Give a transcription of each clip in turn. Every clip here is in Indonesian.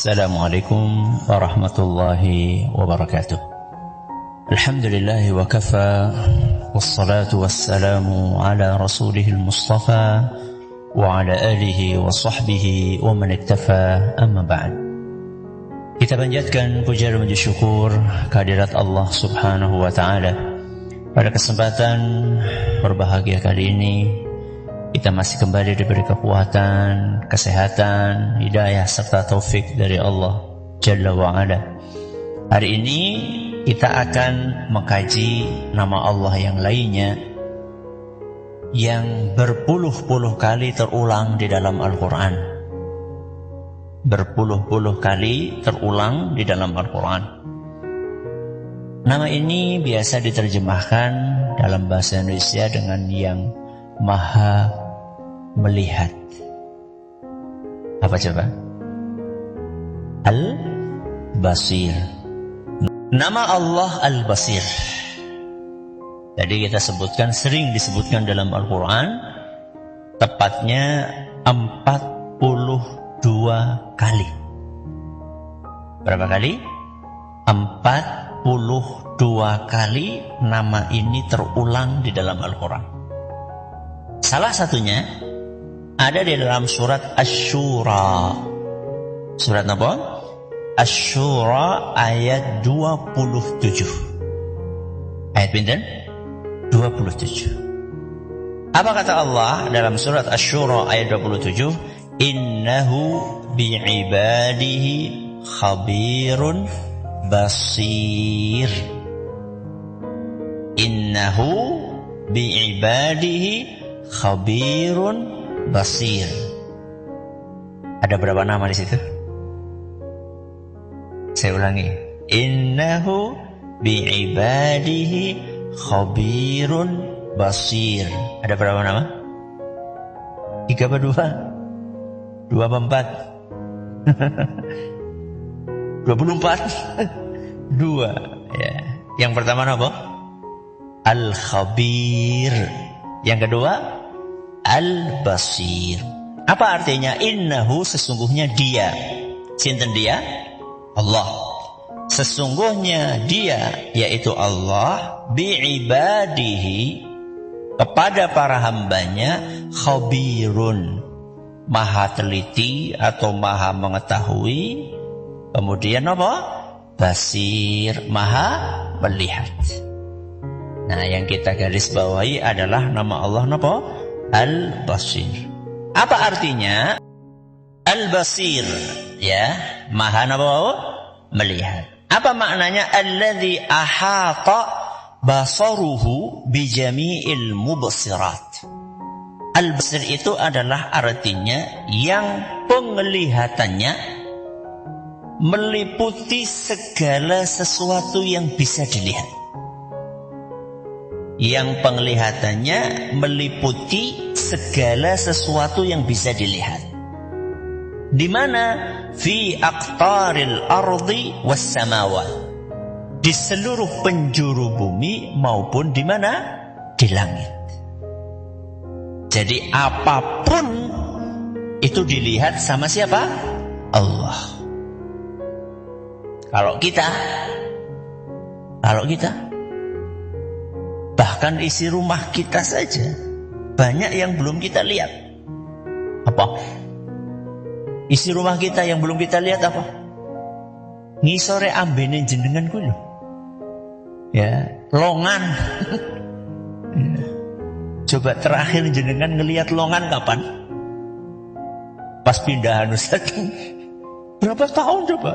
Assalamualaikum warahmatullahi wabarakatuh. Alhamdulillahi wa kafa, wassalatu wassalamu ala rasulihil mustafa wa ala alihi wa sahbihi wa man iktafa, amma ba'd. Kita panjatkan puja dan puji syukur kehadirat Allah subhanahu wa ta'ala. Pada kesempatan berbahagia kali ini, kita masih kembali diberi kekuatan, kesehatan, hidayah serta taufik dari Allah Jalla wa'ala. Hari ini kita akan mengkaji nama Allah yang lainnya yang berpuluh-puluh kali terulang di dalam Al-Quran. Berpuluh-puluh kali terulang di dalam Al-Quran. Nama ini biasa diterjemahkan dalam bahasa Indonesia dengan yang Maha Melihat. Apa coba? Al-Basir. Nama Allah Al-Basir. Jadi kita sebutkan, sering disebutkan dalam Al-Quran, tepatnya 42 kali. Berapa kali? 42 kali nama ini terulang di dalam Al-Quran. Salah satunya ada di dalam surat Asy-Syura. Surat apa? Asy-Syura ayat 27. Ayat pinten? 27. Apa kata Allah dalam surat Asy-Syura ayat 27? Innahu bi'ibadihi khabirun basir. Innahu bi'ibadihi khabirun basir. Ada berapa nama di situ? Saya ulangi. Innahu bi'ibadihi khabirun basir. Ada berapa nama? 3 apa 2? 2 apa 4? 24? 2 ya. Yang pertama apa? Al-Khabir. Yang kedua Al-Basir. Apa artinya? Innahu, sesungguhnya dia. Sinten dia? Allah. Sesungguhnya dia, yaitu Allah, bi'ibadihi, kepada para hambanya, khabirun, maha teliti atau maha mengetahui. Kemudian apa? Basir, maha melihat. Nah, yang kita garis bawahi adalah nama Allah apa? Al-Basir. Apa artinya? Al-Basir, ya, maha melihat. Apa maknanya? Alladzi ahata basaruhu bijami'il mubsirat. Al-Basir itu adalah artinya yang penglihatannya meliputi segala sesuatu yang bisa dilihat. Yang penglihatannya meliputi segala sesuatu yang bisa dilihat. Di mana? Fi aqtaril ardi was samawat. Di seluruh penjuru bumi maupun di mana? Di langit. Jadi apapun itu dilihat sama siapa? Allah. Kalau kita bahkan isi rumah kita saja banyak yang belum kita lihat. Apa? Isi rumah kita yang belum kita lihat apa? Ngisore ambene jenengan kuwi lho. Ya, longan. Coba terakhir jenengan ngelihat longan kapan? Pas pindahan Ustaz. Berapa tahun coba?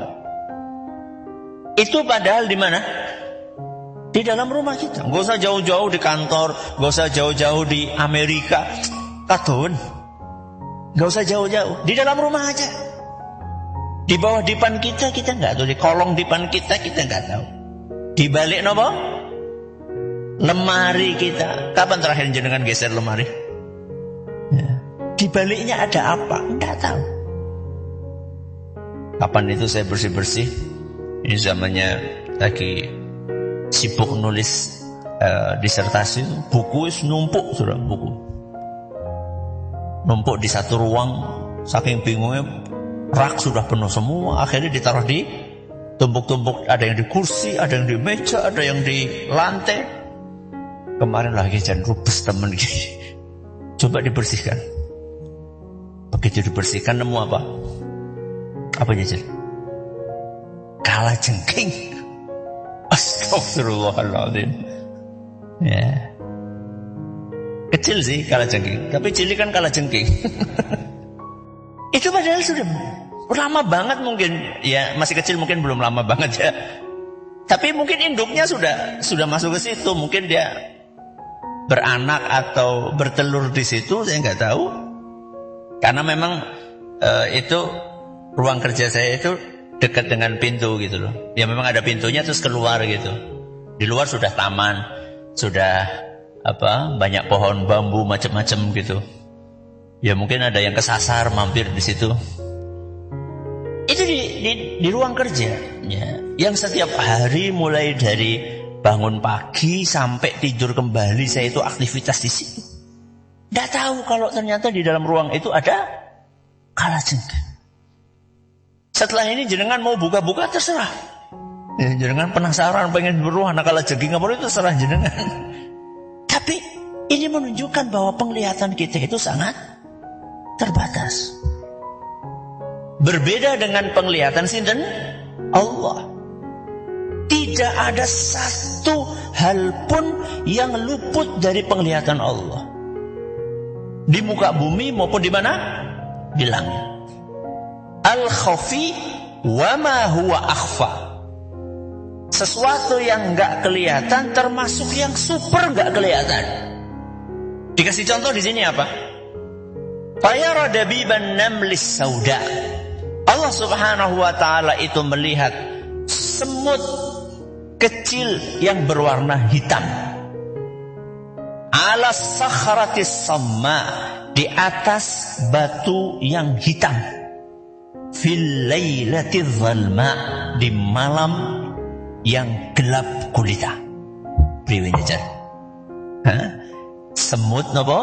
Itu padahal di mana? Di dalam rumah kita. Gak usah jauh-jauh di kantor, gak usah jauh-jauh di Amerika. Katun. Gak usah jauh-jauh, di dalam rumah aja. Di bawah dipan kita nggak tahu. Di kolong dipan kita nggak tahu. Di balik nopo? Lemari kita. Kapan terakhir jenengan geser lemari? Ya. Di baliknya ada apa? Nggak tahu. Kapan itu saya bersih-bersih? Ini zamannya lagi sibuk nulis disertasi, buku numpuk, sudah buku numpuk di satu ruang, saking bingungnya rak sudah penuh semua, akhirnya ditaruh di tumpuk-tumpuk, ada yang di kursi, ada yang di meja, ada yang di lantai. Kemarin lagi jangan rubes temen gini. Coba dibersihkan. Begitu dibersihkan nemu apa? Apa jajan? Kalajengking. Astagfirullahaladzim. Ya. Kecil sih kalajengking, tapi cilik kan kalajengking. Itu padahal sudah lama banget mungkin. Ya masih kecil mungkin belum lama banget ya. Tapi mungkin induknya sudah masuk ke situ. Mungkin dia beranak atau bertelur di situ, saya nggak tahu. Karena memang itu ruang kerja saya itu dekat dengan pintu gitu loh. Ya memang ada pintunya terus keluar gitu. Di luar sudah taman, sudah banyak pohon bambu macam-macam gitu. Ya mungkin ada yang kesasar mampir di situ. Itu di ruang kerja ya. Yang setiap hari mulai dari bangun pagi sampai tidur kembali saya itu aktivitas di situ. Tidak tahu kalau ternyata di dalam ruang itu ada kalajengking. Setelah ini jenengan mau buka-buka terserah. Ya, jenengan penasaran pengen beruang kalajengking apa itu terserah jenengan. Tapi ini menunjukkan bahwa penglihatan kita itu sangat terbatas. Berbeda dengan penglihatan sinten Allah. Tidak ada satu hal pun yang luput dari penglihatan Allah. Di muka bumi maupun di mana? Di langit. Al-khafi wa ma huwa akhfa. Sesuatu yang enggak kelihatan termasuk yang super enggak kelihatan. Dikasih contoh di sini apa? Fayara dabiban namlis sauda. Allah Subhanahu wa taala itu melihat semut kecil yang berwarna hitam. Ala sakhratis samma, di atas batu yang hitam. Fil lailatiz zalma, di malam yang gelap gulita. Priwe jajan. Semut napa?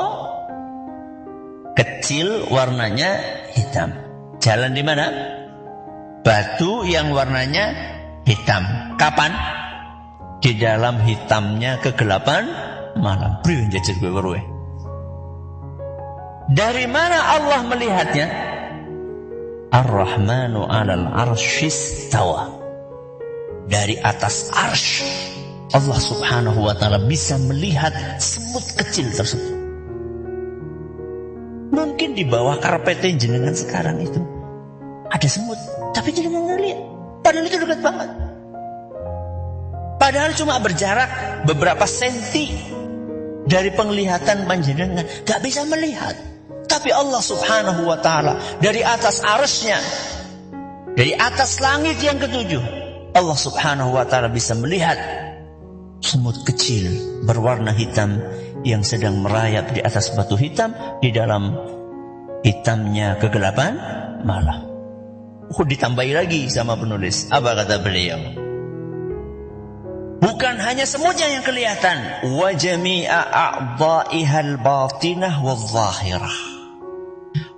Kecil warnanya hitam. Jalan di mana? Batu yang warnanya hitam. Kapan? Di dalam hitamnya kegelapan malam. Priwe jajan gue berwe. Dari mana Allah melihatnya? Ar-Rahmanu 'alal 'arsyis tawa. Dari atas arsy Allah Subhanahu wa taala bisa melihat semut kecil tersebut. Mungkin di bawah karpet jenengan sekarang itu ada semut, tapi jenengan nggak lihat. Padahal itu dekat banget. Padahal cuma berjarak beberapa senti dari penglihatan panjenengan, nggak bisa melihat. Tapi Allah Subhanahu wa taala dari atas arsy-Nya, dari atas langit yang ketujuh, Allah Subhanahu wa taala bisa melihat semut kecil berwarna hitam yang sedang merayap di atas batu hitam di dalam hitamnya kegelapan malam. Ditambahi lagi sama penulis. Apa kata beliau? Bukan hanya semutnya yang kelihatan, wa jami'a a'dha'ihal batinah wadh-dhahirah.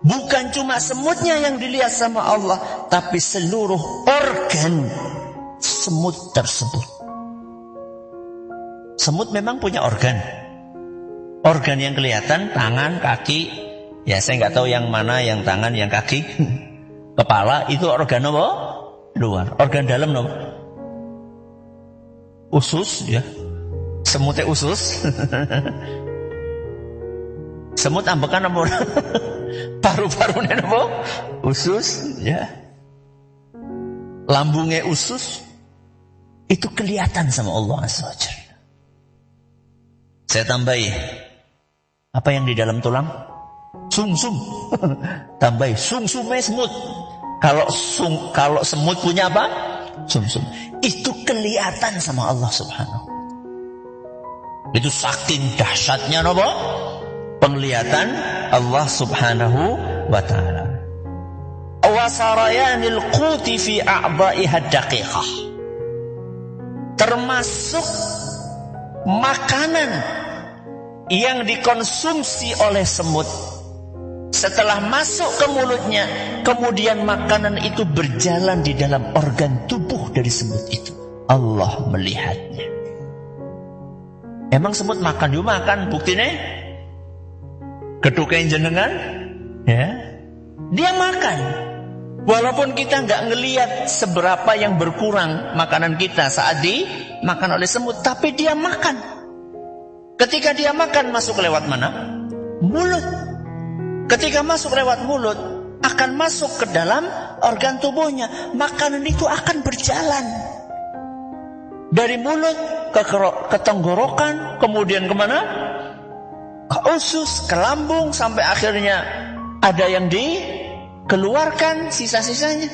Bukan cuma semutnya yang dilihat sama Allah, tapi seluruh organ semut tersebut. Semut memang punya organ. Organ yang kelihatan, tangan, kaki. Ya saya nggak tahu yang mana, yang tangan, yang kaki. Kepala itu organ apa? Luar. Organ dalam apa? Usus ya. Semutnya usus. Semut ambekan apa? Paru-parunya apa? Usus ya. Lambungnya usus. Itu kelihatan sama Allah Azza wa Jalla. Saya tambahi. Apa yang di dalam tulang? Sumsum. Tambahi sumsumnya semut. Kalau semut punya apa? Sumsum. Itu kelihatan sama Allah Subhanahu. Itu saking dahsyatnya apa? Penglihatan Allah Subhanahu wa taala. Wa sarayanil quti fi a'dha'iha daqiqah. Termasuk makanan yang dikonsumsi oleh semut Setelah masuk ke mulutnya, kemudian makanan itu berjalan di dalam organ tubuh dari semut itu. Allah melihatnya. Emang semut makan? Yuk makan, buktinya ketukain jenengan, ya, dia makan. Walaupun kita nggak ngelihat seberapa yang berkurang makanan kita saat dimakan oleh semut, tapi dia makan. Ketika dia makan, masuk lewat mana? Mulut. Ketika masuk lewat mulut, akan masuk ke dalam organ tubuhnya. Makanan itu akan berjalan dari mulut ke tenggorokan, kemudian kemana? Ke usus, ke lambung, sampai akhirnya ada yang dikeluarkan sisa-sisanya.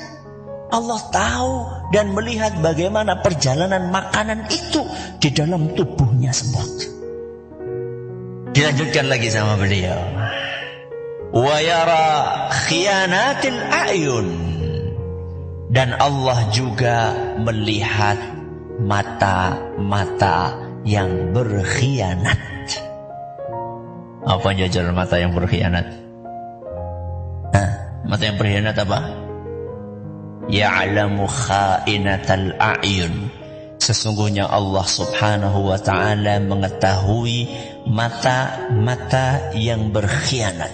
Allah tahu dan melihat bagaimana perjalanan makanan itu di dalam tubuhnya semut. Dilanjutkan lagi sama beliau. Wa yara khiyanatil a'yun. Dan Allah juga melihat mata-mata yang berkhianat. Apa jajal mata yang berkhianat? Mata yang berkhianat apa? Ya'lamu kha'inatal a'yun. Sesungguhnya Allah subhanahu wa ta'ala mengetahui mata-mata yang berkhianat.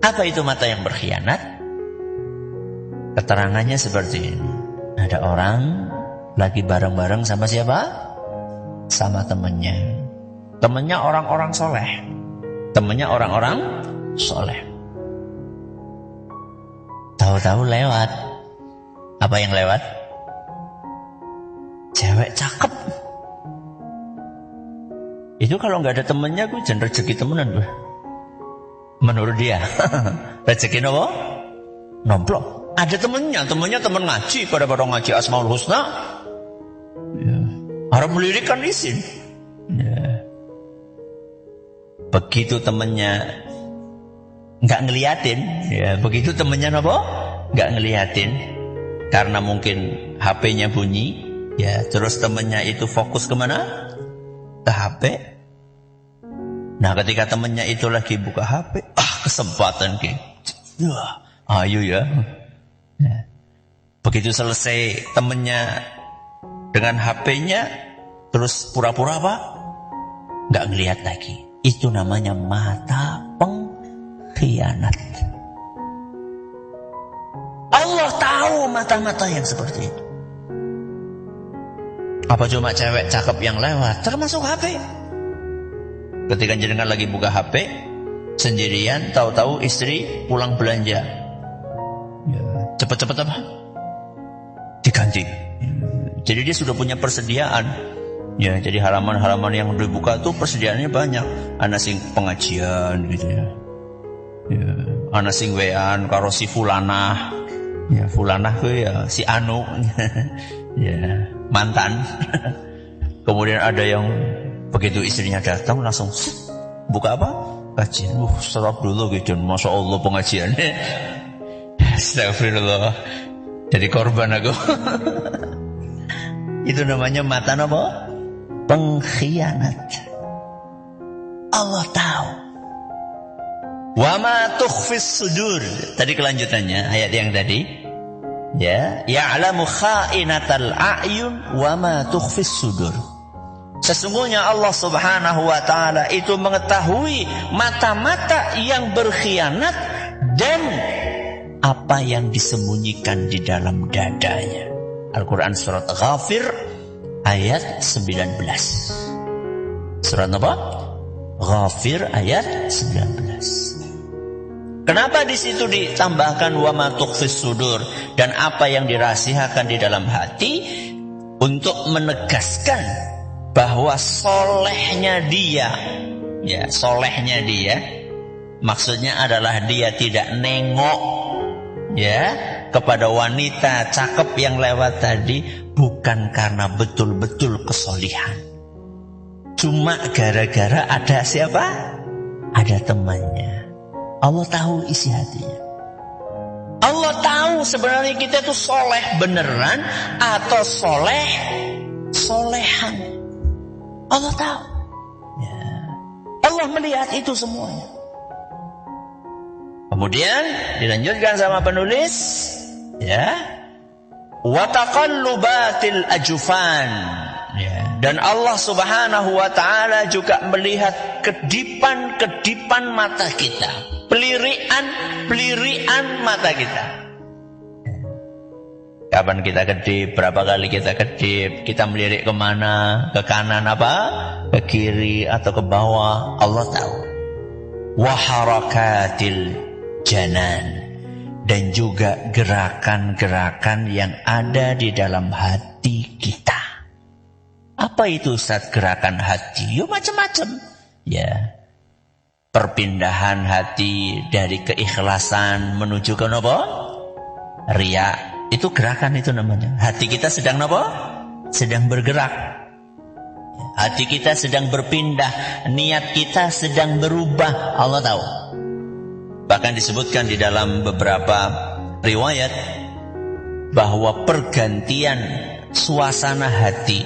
Apa itu mata yang berkhianat? Keterangannya seperti ini. Ada orang lagi bareng-bareng sama siapa? Sama temannya. Temannya orang-orang soleh. Temannya orang-orang soleh. Tahu-tahu lewat. Apa yang lewat? Cewek cakep. Itu kalau nggak ada temennya, gue jangan rezeki temenan gue. Menurut dia, rezeki apa? Nomplok. Ada temennya temen ngaji, pada ngaji Asmaul Husna. Ya. Harap melirikan isin. Ya. Begitu temennya nggak ngeliatin, ya begitu temennya apa? Nggak ngeliatin, karena mungkin HP-nya bunyi, ya terus temennya itu fokus kemana? Ke HP. Nah ketika temennya itu lagi buka HP, kesempatan ke, ayo ya. Begitu selesai temennya dengan HP-nya, terus pura-pura apa? Nggak ngelihat lagi. Itu namanya mata pengkhianat. Allah tahu mata-mata yang seperti itu. Apa cuma cewek cakep yang lewat? Termasuk HP. Ketika jenengan lagi buka HP sendirian, tahu-tahu istri pulang belanja. Ya, cepet-cepet apa? Diganti. Jadi dia sudah punya persediaan. Ya, jadi halaman-halaman yang dibuka tuh persediaannya banyak. Ana sing pengajian gitu ya. Ya, ana sing wean karo si fulanah. Ya, fulanah tuh ya si Anu. Ya, mantan. Kemudian ada yang begitu istrinya datang langsung buka apa? Kajian. Serap dulu gitu. Masya Allah pengajiannya. Astagfirullah. Jadi korban aku. Itu namanya mata apa? Pengkhianat. Allah tahu. Wa ma tukhfis sudur. Tadi kelanjutannya ayat yang tadi. Ya, ya'lamu kha'inatal a'yun wa ma tukhfis sudur. Sesungguhnya Allah subhanahu wa ta'ala itu mengetahui mata-mata yang berkhianat dan apa yang disembunyikan di dalam dadanya. Al-Quran surat Ghafir ayat 19. Surat apa? Ghafir ayat 19. Kenapa di situ ditambahkan wa ma tukhfis sudur dan apa yang dirahasiakan di dalam hati, untuk menegaskan bahwa solehnya dia, ya solehnya dia, maksudnya adalah dia tidak nengok ya kepada wanita cakep yang lewat tadi bukan karena betul-betul kesolihan, cuma gara-gara ada siapa? Ada temannya. Allah tahu isi hatinya. Allah tahu sebenarnya kita itu soleh beneran atau solehan. Allah tahu ya. Allah melihat itu semuanya. Kemudian dilanjutkan sama penulis, ya, wa taqallubatil ajufan, ya. Dan Allah Subhanahu wa taala juga melihat kedipan-kedipan mata kita, pelirian mata kita. Kapan kita kedip, berapa kali kita kedip, kita melirik kemana, ke kanan apa, ke kiri atau ke bawah, Allah tahu. Wa harakatil janan, dan juga gerakan-gerakan yang ada di dalam hati kita. Apa itu Ustaz gerakan hati? Ya macam-macam. Ya, perpindahan hati dari keikhlasan menuju ke apa? Riya. Itu gerakan itu namanya. Hati kita sedang apa? Sedang bergerak. Hati kita sedang berpindah. Niat kita sedang berubah. Allah tahu. Bahkan disebutkan di dalam beberapa riwayat bahwa pergantian suasana hati,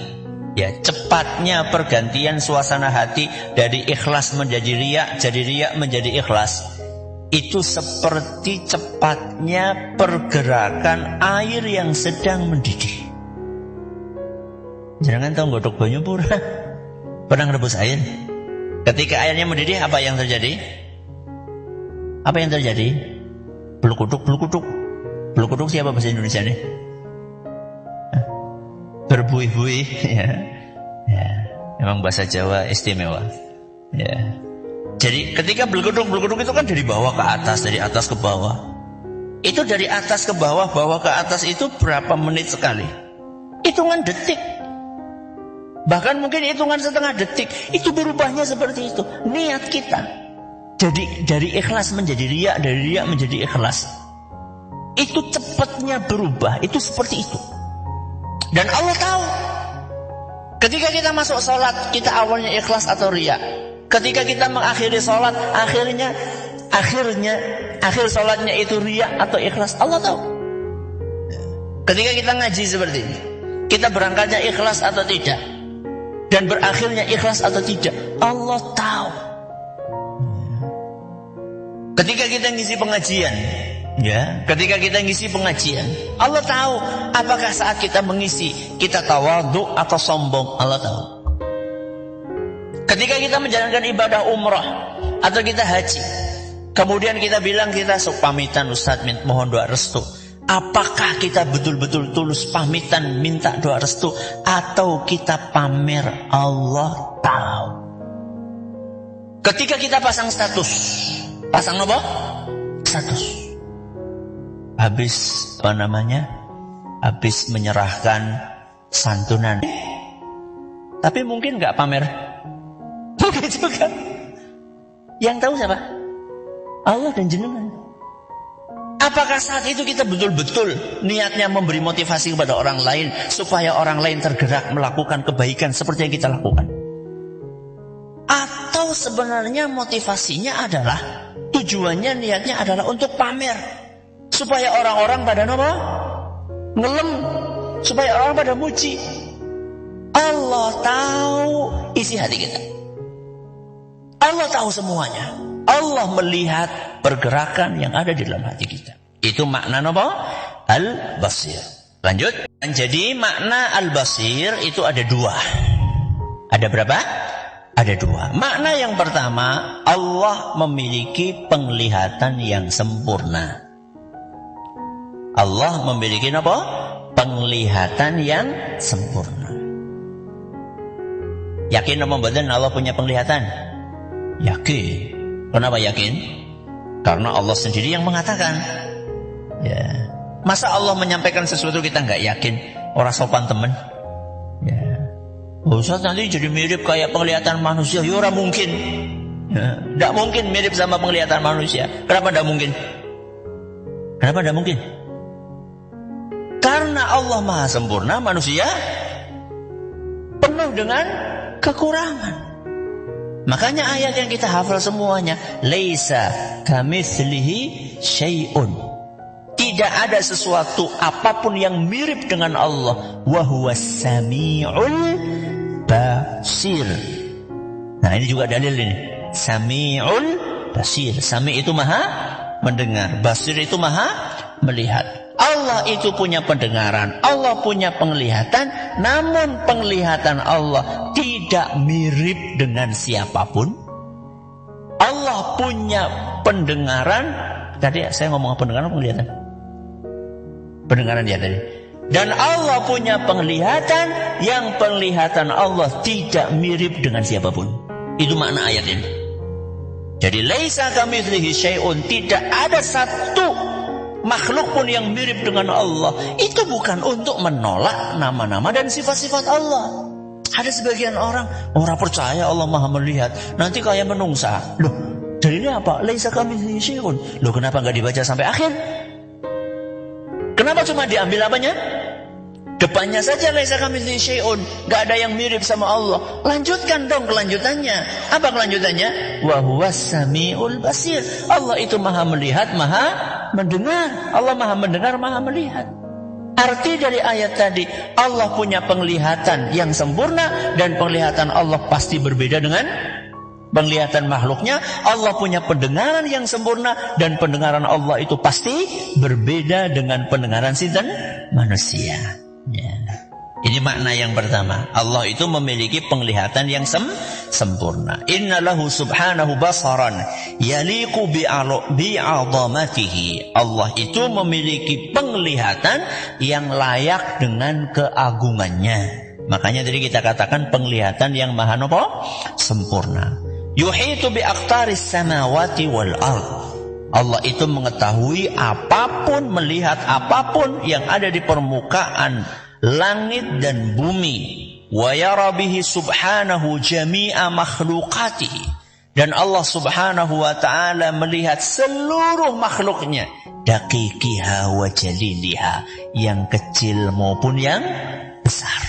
ya, cepatnya pergantian suasana hati dari ikhlas menjadi riya, dari riya menjadi ikhlas, itu seperti cepatnya pergerakan air yang sedang mendidih. Jangan tahu godok banyu pura. Pernah ngerebus air? Ketika airnya mendidih, apa yang terjadi? Apa yang terjadi? Belukuduk, belukuduk. Belukuduk siapa bahasa Indonesia nih? Berbuih-buih. Ya. Ya. Memang bahasa Jawa istimewa. Ya. Jadi ketika belukuduk itu kan dari bawah ke atas, dari atas ke bawah. Itu dari atas ke bawah, bawah ke atas itu berapa menit sekali? Hitungan detik. Bahkan mungkin hitungan setengah detik. Itu berubahnya seperti itu. Niat kita. Jadi dari ikhlas menjadi riya, dari riya menjadi ikhlas. Itu cepatnya berubah. Itu seperti itu. Dan Allah tahu. Ketika kita masuk sholat, kita awalnya ikhlas atau riya. Ketika kita mengakhiri sholat, akhir sholatnya itu riya atau ikhlas, Allah tahu. Ketika kita ngaji seperti ini, kita berangkatnya ikhlas atau tidak, dan berakhirnya ikhlas atau tidak, Allah tahu. Ketika kita ngisi pengajian, ya, ketika kita ngisi pengajian, Allah tahu apakah saat kita mengisi kita tawadhu atau sombong, Allah tahu. Ketika kita menjalankan ibadah umrah atau kita haji, kemudian kita bilang kita pamitan Ustaz, mohon doa restu. Apakah kita betul-betul tulus pamitan minta doa restu atau kita pamer? Allah tahu. Ketika kita pasang status, pasang apa? Status. Habis habis menyerahkan santunan, tapi mungkin nggak pamer. Begitu kan? Yang tahu siapa? Allah dan jenengan. Apakah saat itu kita betul-betul niatnya memberi motivasi kepada orang lain supaya orang lain tergerak melakukan kebaikan seperti yang kita lakukan? Atau sebenarnya motivasinya adalah, tujuannya, niatnya adalah untuk pamer, supaya orang-orang pada ngelem, supaya orang pada muji. Allah tahu isi hati kita. Allah tahu semuanya. Allah melihat pergerakan yang ada di dalam hati kita. Itu makna apa? Al-Basir. Lanjut. Jadi makna Al-Basir itu ada dua. Ada berapa? Ada dua. Makna yang pertama, Allah memiliki penglihatan yang sempurna. Allah memiliki apa? Penglihatan yang sempurna. Yakin apa mboten Allah punya penglihatan? Yakin. Kenapa yakin? Karena Allah sendiri yang mengatakan. Ya. Masa Allah menyampaikan sesuatu kita nggak yakin? Orang sopan teman. Ya. Ustaz nanti jadi mirip kayak penglihatan manusia. Ya orang mungkin. Ya. Nggak mungkin mirip sama penglihatan manusia. Kenapa nggak mungkin? Kenapa nggak mungkin? Karena Allah Maha Sempurna, manusia penuh dengan kekurangan. Makanya ayat yang kita hafal semuanya, laisa kamitslihi syai'un. Tidak ada sesuatu apapun yang mirip dengan Allah. Wa huwas sami'ul basir. Nah, ini juga dalil ini. Sami'ul basir. Sami itu maha mendengar. Basir itu maha melihat. Allah itu punya pendengaran, Allah punya penglihatan, namun penglihatan Allah tidak mirip dengan siapapun. Allah punya pendengaran, tadi saya ngomong pendengaran, penglihatan? Pendengaran ya tadi. Dan Allah punya penglihatan, yang penglihatan Allah tidak mirip dengan siapapun. Itu makna ayat ini. Jadi laisa kamitslihi syai'un, tidak ada satu makhluk pun yang mirip dengan Allah. Itu bukan untuk menolak nama-nama dan sifat-sifat Allah. Ada sebagian orang percaya Allah maha melihat, nanti kayak menungsa. Loh, dalilnya apa? Laisa kamitslihi syai'un. Loh, kenapa nggak dibaca sampai akhir? Kenapa cuma diambil apanya? Depannya saja laisa kamitslihi syai'un, enggak ada yang mirip sama Allah. Lanjutkan dong kelanjutannya. Apa kelanjutannya? Wa huwas samiul basir. Allah itu maha melihat, maha mendengar. Allah maha mendengar, maha melihat. Arti dari ayat tadi, Allah punya penglihatan yang sempurna, dan penglihatan Allah pasti berbeda dengan penglihatan makhluknya. Allah punya pendengaran yang sempurna, dan pendengaran Allah itu pasti berbeda dengan pendengaran sinten? Manusia. Ya. Ini makna yang pertama. Allah itu memiliki penglihatan yang sempurna. Inna lahu subhanahu basaran yaliku bi'azamatihi. Allah itu memiliki penglihatan yang layak dengan keagungannya. Makanya tadi kita katakan penglihatan yang maha nopo? Sempurna. Yuhitu bi'aqtaris samawati wal ard. Allah itu mengetahui apapun, melihat apapun yang ada di permukaan langit dan bumi. Wa yara bihi subhanahu jami'a makhlukatihi. Dan Allah subhanahu wa ta'ala melihat seluruh makhluknya. Daqiqiha wa jaliliha. Yang kecil maupun yang besar.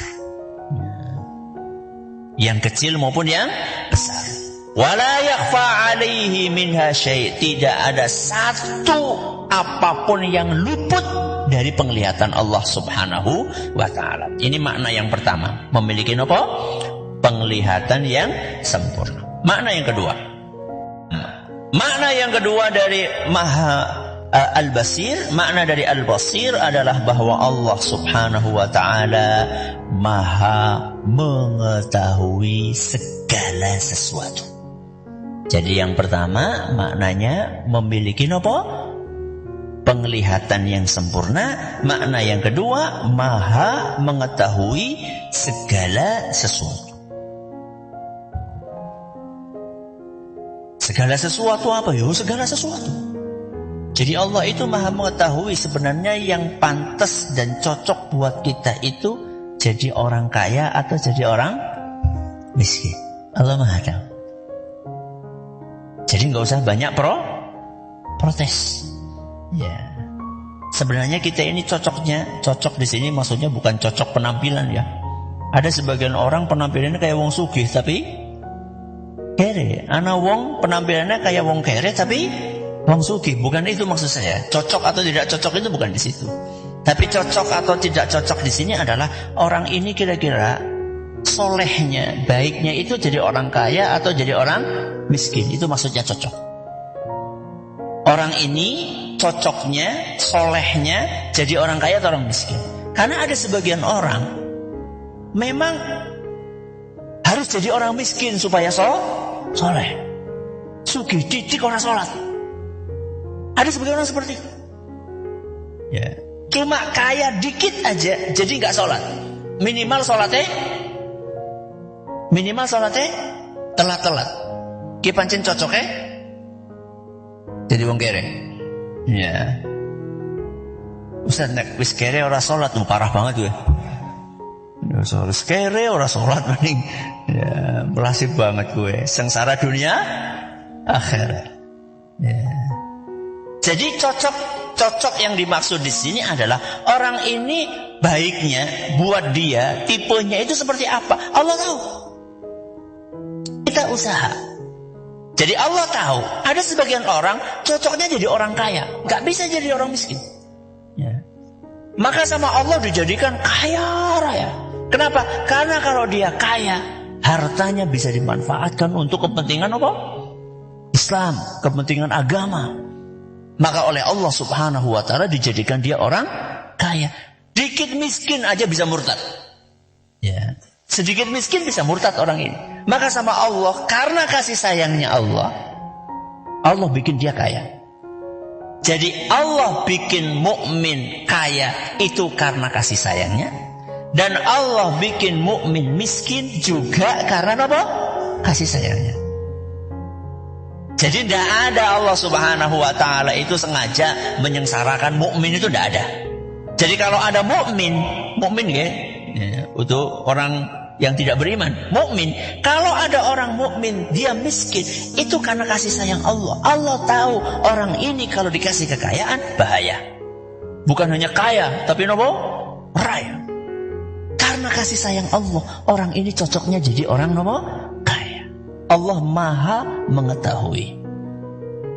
Yang kecil maupun yang besar. Wala yakhfa alaihi minha syai'. Tidak ada satu apapun yang luput dari penglihatan Allah subhanahu wa ta'ala. Ini makna yang pertama. Memiliki apa? Penglihatan yang sempurna. Makna yang kedua. Makna yang kedua dari maha al-basir. Makna dari al-basir adalah bahwa Allah subhanahu wa ta'ala maha mengetahui segala sesuatu. Jadi yang pertama maknanya memiliki apa? Penglihatan yang sempurna. Makna yang kedua, maha mengetahui segala sesuatu. Segala sesuatu apa ya? Segala sesuatu. Jadi Allah itu maha mengetahui sebenarnya yang pantas dan cocok buat kita itu jadi orang kaya atau jadi orang miskin. Allah maha tahu. Jadi nggak usah banyak protes. Ya, sebenarnya kita ini cocok di sini maksudnya bukan cocok penampilan ya. Ada sebagian orang penampilannya kayak wong sugih tapi kere. Ana wong penampilannya kayak wong kere tapi wong sugih. Bukan itu maksud saya. Cocok atau tidak cocok itu bukan di situ. Tapi cocok atau tidak cocok di sini adalah orang ini kira-kira solehnya, baiknya itu jadi orang kaya atau jadi orang miskin. Itu maksudnya cocok. Orang ini cocoknya, solehnya jadi orang kaya atau orang miskin. Karena ada sebagian orang memang harus jadi orang miskin supaya soleh. Sugih didik orang sholat. Ada sebagian orang seperti itu. Ya. Cuma kaya dikit aja jadi nggak sholat. Minimal sholatnya telat-telat. Ki pancen cocoknya jadi wong kere. Ya. Ustaz nek wis kere ora salat, parah banget gue. Ya wis kere ora salat mending. Ya, melasih banget gue. Sengsara dunia akhirat. Ya. Jadi cocok yang dimaksud di sini adalah orang ini baiknya buat dia, tipenya itu seperti apa? Allah tahu. Kita usaha. Jadi Allah tahu, ada sebagian orang cocoknya jadi orang kaya, gak bisa jadi orang miskin. Ya. Maka sama Allah dijadikan kaya raya. Kenapa? Karena kalau dia kaya, hartanya bisa dimanfaatkan untuk kepentingan apa? Islam, kepentingan agama. Maka oleh Allah subhanahu wa ta'ala dijadikan dia orang kaya. Dikit miskin aja bisa murtad. Ya. Sedikit miskin bisa murtad orang ini. Maka sama Allah, karena kasih sayangnya Allah bikin dia kaya. Jadi Allah bikin mukmin kaya itu karena kasih sayangnya. Dan Allah bikin mukmin miskin juga karena apa? Kasih sayangnya. Jadi tidak ada Allah subhanahu wa ta'ala itu sengaja menyengsarakan mukmin, itu tidak ada. Jadi kalau ada mukmin ya, untuk orang yang tidak beriman, mukmin. Kalau ada orang mukmin dia miskin, itu karena kasih sayang Allah. Allah tahu orang ini kalau dikasih kekayaan bahaya. Bukan hanya kaya, tapi nopo raya. Karena kasih sayang Allah, orang ini cocoknya jadi orang nopo kaya. Allah Maha mengetahui.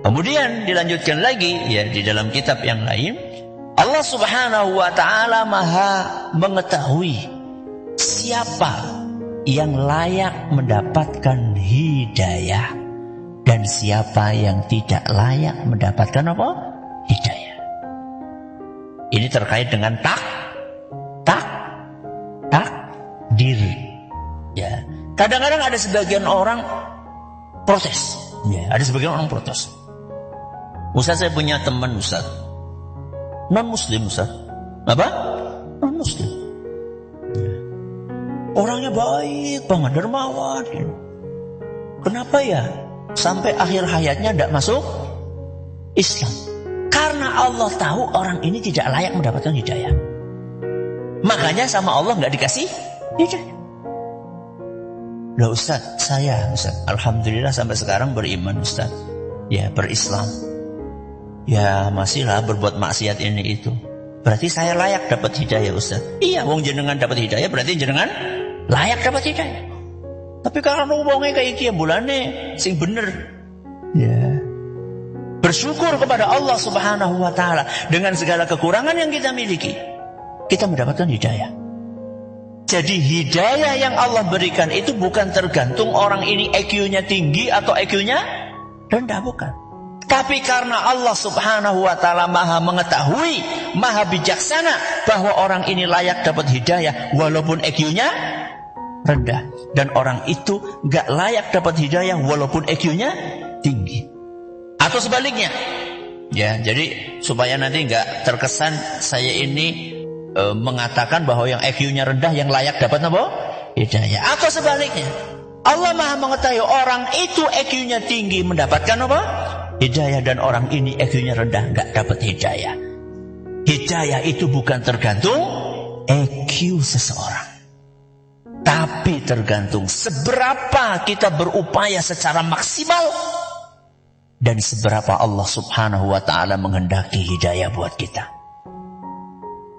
Kemudian dilanjutkan lagi ya di dalam kitab yang lain, Allah Subhanahu wa ta'ala Maha mengetahui siapa yang layak mendapatkan hidayah dan siapa yang tidak layak mendapatkan apa? Hidayah. Ini terkait dengan takdir. Ya. Kadang-kadang ada sebagian orang protes. Ya, ada sebagian orang protes. Ustaz, saya punya teman Ustaz, non-muslim Ustaz. Apa? Non-muslim. Orangnya baik banget, dermawan. Kenapa ya sampai akhir hayatnya tidak masuk Islam? Karena Allah tahu orang ini tidak layak mendapatkan hidayah. Makanya sama Allah nggak dikasih hidayah. Loh Ustaz, alhamdulillah sampai sekarang beriman Ustaz. Ya, berislam. Ya, masihlah berbuat maksiat ini itu. Berarti saya layak dapat hidayah Ustaz. Iya, wong jenengan dapat hidayah berarti jenengan layak dapat hidayah. Tapi kalau wongnya kayak iki bulane sing bener. Ya. Bersyukur kepada Allah Subhanahu wa ta'ala dengan segala kekurangan yang kita miliki. Kita mendapatkan hidayah. Jadi hidayah yang Allah berikan itu bukan tergantung orang ini IQ-nya tinggi atau IQ-nya rendah, bukan. Tapi karena Allah Subhanahu wa ta'ala Maha mengetahui, Maha bijaksana bahwa orang ini layak dapat hidayah walaupun IQ-nya rendah, dan orang itu gak layak dapat hidayah walaupun IQ-nya tinggi. Atau sebaliknya. Ya, jadi supaya nanti gak terkesan saya ini mengatakan bahwa yang IQ-nya rendah yang layak dapat apa? Hidayah. Atau sebaliknya, Allah Maha mengetahui orang itu IQ-nya tinggi mendapatkan apa? Hidayah, dan orang ini IQ-nya rendah nggak dapat hidayah. Hidayah itu bukan tergantung IQ seseorang, tapi tergantung seberapa kita berupaya secara maksimal dan seberapa Allah Subhanahu wa ta'ala menghendaki hidayah buat kita.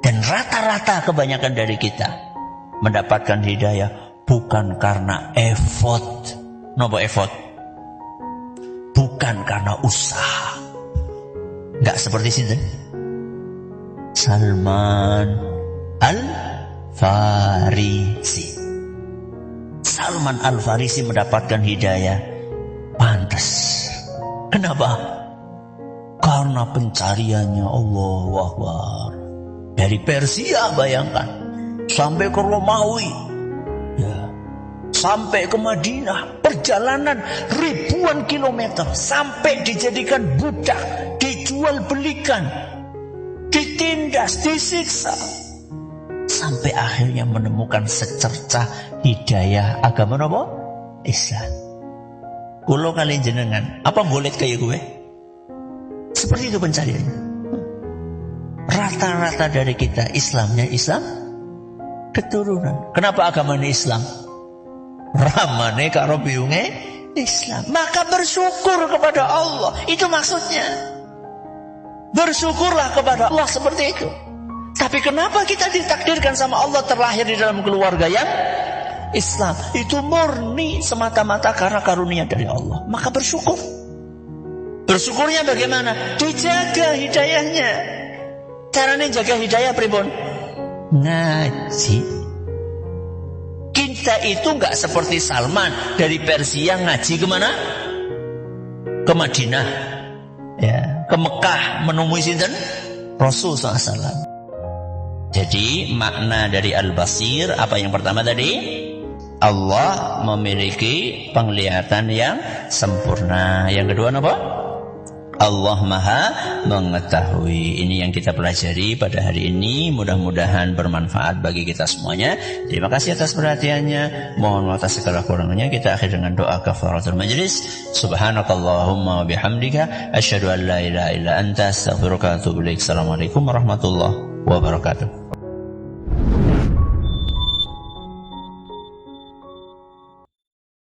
Dan rata-rata kebanyakan dari kita mendapatkan hidayah bukan karena effort. Nopo effort? Bukan karena usaha. Enggak seperti sini. Salman Al-Farisi. Salman Al-Farisi mendapatkan hidayah pantas. Kenapa? Karena pencariannya Allahu Akbar. Dari Persia, bayangkan, sampai ke Romawi, ya, sampai ke Madinah, perjalanan ribuan kilometer, sampai dijadikan budak, dijual belikan, ditindas, disiksa, sampai akhirnya menemukan secercah hidayah agama apa? Islam. Kulo kalian jenengan, apa boleh kayak gue? Seperti itu pencariannya. Rata-rata dari kita Islamnya Islam keturunan. Kenapa agama ini Islam? Ramane karo biunge Islam. Maka bersyukur kepada Allah. Itu maksudnya. Bersyukurlah kepada Allah seperti itu. Tapi kenapa kita ditakdirkan sama Allah terlahir di dalam keluarga yang Islam? Itu murni semata-mata karena karunia dari Allah. Maka bersyukur. Bersyukurnya bagaimana? Dijaga hidayahnya. Caranya jaga hidayah pribon? Ngaji. Kita itu gak seperti Salman dari Persia ngaji kemana? Ke Madinah. ya, ke Mekah menemui sinten? Rasul SAW. Jadi makna dari Al-Basir apa yang pertama tadi? Allah memiliki penglihatan yang sempurna. Yang kedua apa? Allah Maha mengetahui. Ini yang kita pelajari pada hari ini. Mudah-mudahan bermanfaat bagi kita semuanya. Terima kasih atas perhatiannya. Mohon maaf atas segala kurangnya. Kita akhir dengan doa kafaratul majlis. Subhanakallahumma wa bihamdika asyhadu an la ilaha illa anta astaghfiruka wa atubu ilaik. Assalamualaikum warahmatullahi wabarakatuh.